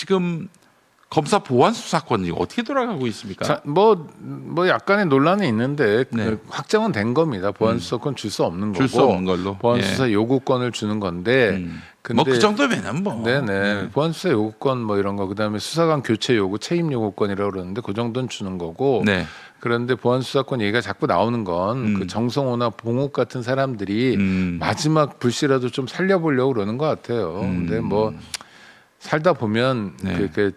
지금 검사 보안 수사권이 어떻게 돌아가고 있습니까? 자, 뭐 약간의 논란이 있는데 네. 그 확정은 된 겁니다. 보안 수사권 줄 수 없는 거고 줄 수 없는 걸로. 보안 예. 수사 요구권을 주는 건데 근데 뭐 그 정도면은 뭐. 네네 보안 수사 요구권 뭐 이런 거 그다음에 수사관 교체 요구 책임 요구권이라고 그러는데 그 정도는 주는 거고 네. 그런데 보안 수사권 얘기가 자꾸 나오는 건 그 정성호나 봉욱 같은 사람들이 마지막 불씨라도 좀 살려보려고 그러는 것 같아요. 근데 뭐 살다 보면 네. 이렇게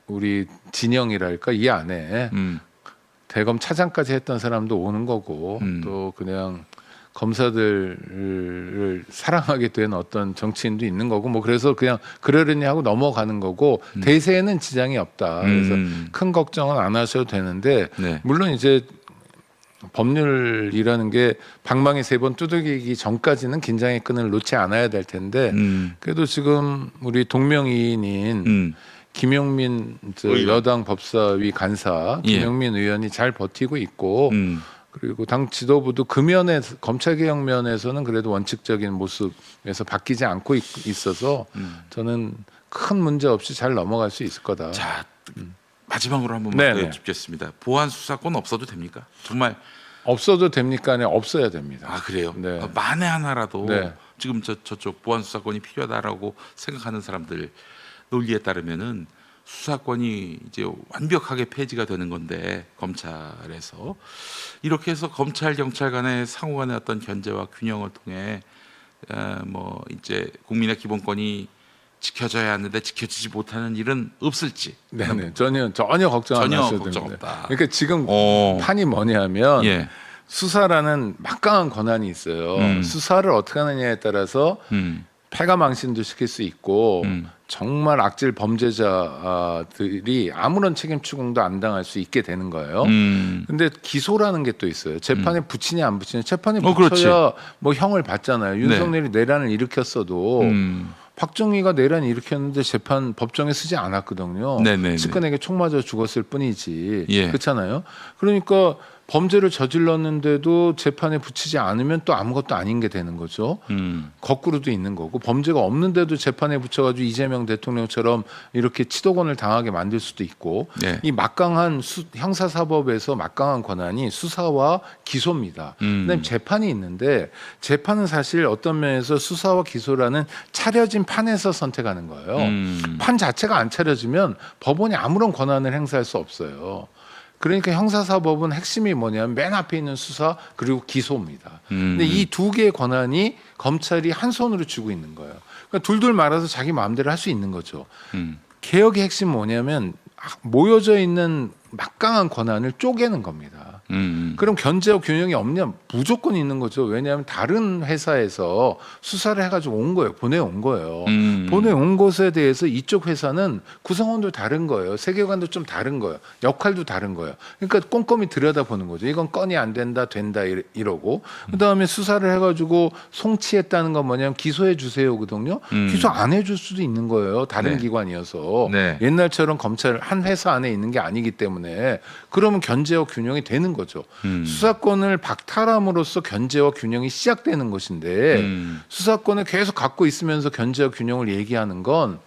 우리 진영이랄까 이 안에 대검 차장까지 했던 사람도 오는 거고 또 그냥 검사들을 사랑하게 된 어떤 정치인도 있는 거고 뭐 그래서 그냥 그러려니 하고 넘어가는 거고 대세에는 지장이 없다. 그래서 큰 걱정은 안 하셔도 되는데 네. 물론 이제 법률이라는 게 방망이 3번 두들기기 전까지는 긴장의 끈을 놓지 않아야 될 텐데 그래도 지금 우리 동명이인인 김용민 의원. 여당 법사위 간사 김용민 의원이 잘 버티고 있고 그리고 당 지도부도 금연에 검찰개혁 면에서는 그래도 원칙적인 모습에서 바뀌지 않고 있어서 저는 큰 문제 없이 잘 넘어갈 수 있을 거다. 자, 마지막으로 한 번만 더 네네. 여쭙겠습니다. 보안 수사권 없어도 됩니까? 정말 없어도 됩니까? 아니 없어야 됩니다. 아 그래요? 네. 만에 하나라도 네. 지금 저쪽 보안 수사권이 필요하다라고 생각하는 사람들 논리에 따르면은 수사권이 이제 완벽하게 폐지가 되는 건데 검찰에서 이렇게 해서 검찰 경찰 간의 상호 간의 어떤 견제와 균형을 통해 뭐 이제 국민의 기본권이 지켜져야 하는데 지켜지지 못하는 일은 없을지. 네네 전혀 걱정 안 전혀 하셔도 걱정 됩니다. 없다. 그러니까 지금 어. 판이 뭐냐면 예. 수사라는 막강한 권한이 있어요. 수사를 어떻게 하느냐에 따라서 패가망신도 시킬 수 있고 정말 악질 범죄자들이 아무런 책임 추궁도 안 당할 수 있게 되는 거예요. 근데 기소라는 게 또 있어요. 재판에 붙이냐 안 붙이냐. 재판에 붙여야 뭐 형을 받잖아요. 윤석열이 내란을 일으켰어도 박정희가 내란 일으켰는데 재판 법정에 쓰지 않았거든요. 네네네. 측근에게 총 맞아 죽었을 뿐이지. 예. 그렇잖아요. 그러니까 범죄를 저질렀는데도 재판에 붙이지 않으면 또 아무것도 아닌 게 되는 거죠. 거꾸로도 있는 거고 범죄가 없는데도 재판에 붙여가지고 이재명 대통령처럼 이렇게 치도권을 당하게 만들 수도 있고 네. 이 막강한 형사사법에서 막강한 권한이 수사와 기소입니다. 그다음에 재판이 있는데 재판은 사실 어떤 면에서 수사와 기소라는 차려진 판에서 선택하는 거예요. 판 자체가 안 차려지면 법원이 아무런 권한을 행사할 수 없어요. 그러니까 형사사법은 핵심이 뭐냐면 맨 앞에 있는 수사 그리고 기소입니다. 근데 이 두 개의 권한이 검찰이 한 손으로 쥐고 있는 거예요. 그러니까 둘둘 말아서 자기 마음대로 할 수 있는 거죠. 개혁의 핵심 뭐냐면 모여져 있는 막강한 권한을 쪼개는 겁니다. 그럼 견제와 균형이 없냐? 무조건 있는 거죠. 왜냐하면 다른 회사에서 수사를 해가지고 온 거예요. 보내온 거예요. 보내온 것에 대해서 이쪽 회사는 구성원도 다른 거예요. 세계관도 좀 다른 거예요. 역할도 다른 거예요. 그러니까 꼼꼼히 들여다보는 거죠. 이건 건이 안 된다, 된다 이러고 그다음에 수사를 해가지고 송치했다는 건 뭐냐면 기소해 주세요거든요. 기소 안 해줄 수도 있는 거예요. 다른 네. 기관이어서 네. 옛날처럼 검찰 한 회사 안에 있는 게 아니기 때문에 그러면 견제와 균형이 되는 거죠. 수사권을 박탈함으로써 견제와 균형이 시작되는 것인데 수사권을 계속 갖고 있으면서 견제와 균형을 얘기하는 건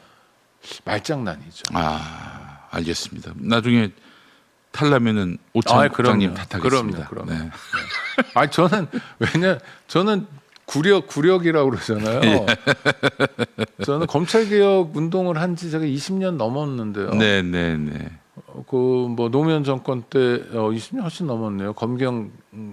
말장난이죠. 아 알겠습니다. 나중에 탈라면은 오찬 국장님 탓하겠습니다. 그럼요. 네. 아 저는 구력이라고 그러잖아요. 예. 저는 검찰개혁 운동을 한 지 제가 20년 넘었는데요. 네네네. 그 뭐 노무현 정권 때 20년 훨씬 넘었네요. 검경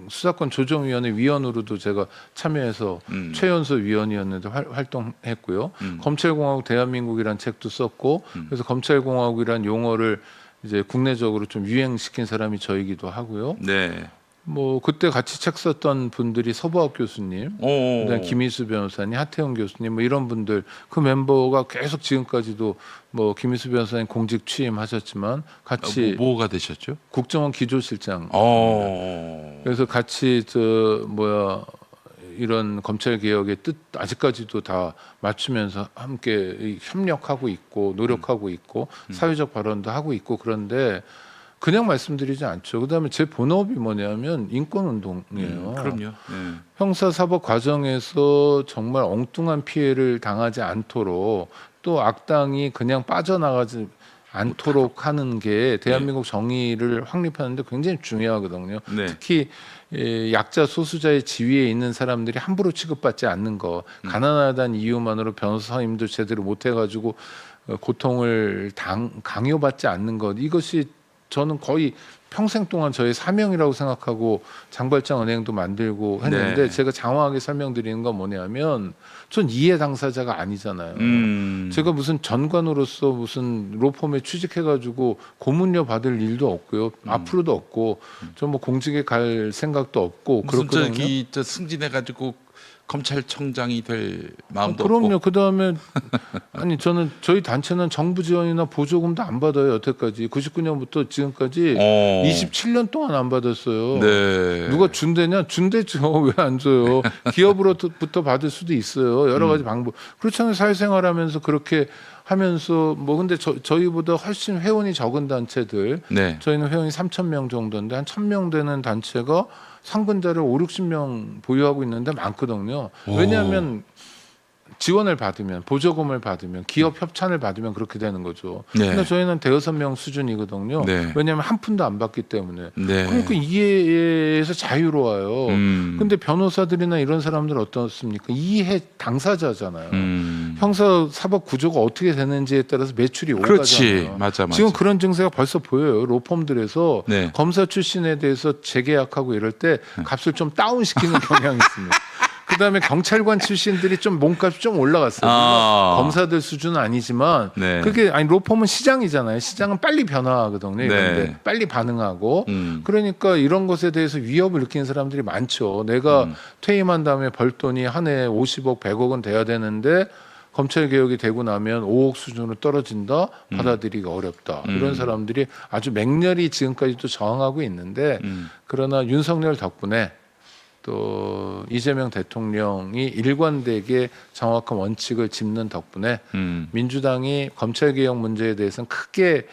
수사권 조정위원회 위원으로도 제가 참여해서 최연소 위원이었는데 활동했고요. 검찰공화국 대한민국이란 책도 썼고 그래서 검찰공화국이란 용어를 이제 국내적으로 좀 유행시킨 사람이 저이기도 하고요. 네. 뭐 그때 같이 책 썼던 분들이 서부학 교수님, 그다음 김희수 변호사님, 하태영 교수님 뭐 이런 분들 그 멤버가 계속 지금까지도 뭐 김희수 변호사님 공직 취임하셨지만 같이 뭐가 되셨죠? 국정원 기조실장. 어. 그래서 같이 이런 검찰 개혁의 뜻 아직까지도 다 맞추면서 함께 협력하고 있고 노력하고 있고 사회적 발언도 하고 있고 그런데. 그냥 말씀드리지 않죠. 그다음에 제 본업이 뭐냐면 인권운동이에요. 그럼요. 네. 형사사법 과정에서 정말 엉뚱한 피해를 당하지 않도록 또 악당이 그냥 빠져나가지 않도록 하는 게 대한민국 정의를 확립하는데 굉장히 중요하거든요. 네. 특히 약자 소수자의 지위에 있는 사람들이 함부로 취급받지 않는 거, 가난하다는 이유만으로 변호사 선임도 제대로 못 해가지고 고통을 강요받지 않는 것, 이것이 저는 거의 평생 동안 저의 사명이라고 생각하고 장발장 은행도 만들고 했는데 네. 제가 장황하게 설명드리는 건 뭐냐면 전 이해 당사자가 아니잖아요. 제가 무슨 전관으로서 무슨 로펌에 취직해가지고 고문료 받을 일도 없고요. 앞으로도 없고 전 뭐 공직에 갈 생각도 없고 무슨 그렇거든요. 저 승진해가지고 검찰청장이 될 마음도 그럼요. 없고. 그 다음에 아니 저는 저희 단체는 정부 지원이나 보조금도 안 받아요. 여태까지 99년부터 지금까지 27년 동안 안 받았어요. 네. 누가 준대냐? 준대죠. 왜 안 줘요? 기업으로부터 받을 수도 있어요. 여러 가지 방법. 그렇잖아요. 사회생활하면서 그렇게 하면서 뭐 근데 저희보다 훨씬 회원이 적은 단체들, 네. 저희는 회원이 3,000명 정도인데 한 1,000명 되는 단체가 상근자를 5, 60명 보유하고 있는데 많거든요. 왜냐하면 지원을 받으면, 보조금을 받으면, 기업 협찬을 받으면 그렇게 되는 거죠. 네. 근데 저희는 대여섯 명 수준이거든요. 네. 왜냐하면 한 푼도 안 받기 때문에. 네. 그러니까 이해에서 자유로워요. 근데 변호사들이나 이런 사람들 어떻습니까? 이해 당사자잖아요. 형사 사법 구조가 어떻게 되는지에 따라서 매출이 그렇지. 오가잖아요. 맞아. 지금 그런 증세가 벌써 보여요. 로펌들에서 네. 검사 출신에 대해서 재계약하고 이럴 때 값을 좀 다운시키는 경향이 있습니다. 그다음에 경찰관 출신들이 좀 몸값이 좀 올라갔어요. 물론 검사들 수준은 아니지만 네. 그게 아니 로펌은 시장이잖아요. 시장은 빨리 변화하거든요. 이런데 네. 빨리 반응하고 그러니까 이런 것에 대해서 위협을 느끼는 사람들이 많죠. 내가 퇴임한 다음에 벌돈이 한 해에 50억, 100억은 돼야 되는데 검찰 개혁이 되고 나면 5억 수준으로 떨어진다. 받아들이기 어렵다. 이런 사람들이 아주 맹렬히 지금까지도 저항하고 있는데 그러나 윤석열 덕분에 또 이재명 대통령이 일관되게 정확한 원칙을 짚는 덕분에 민주당이 검찰개혁 문제에 대해서는 크게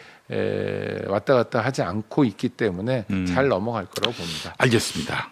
왔다 갔다 하지 않고 있기 때문에 잘 넘어갈 거라고 봅니다. 알겠습니다.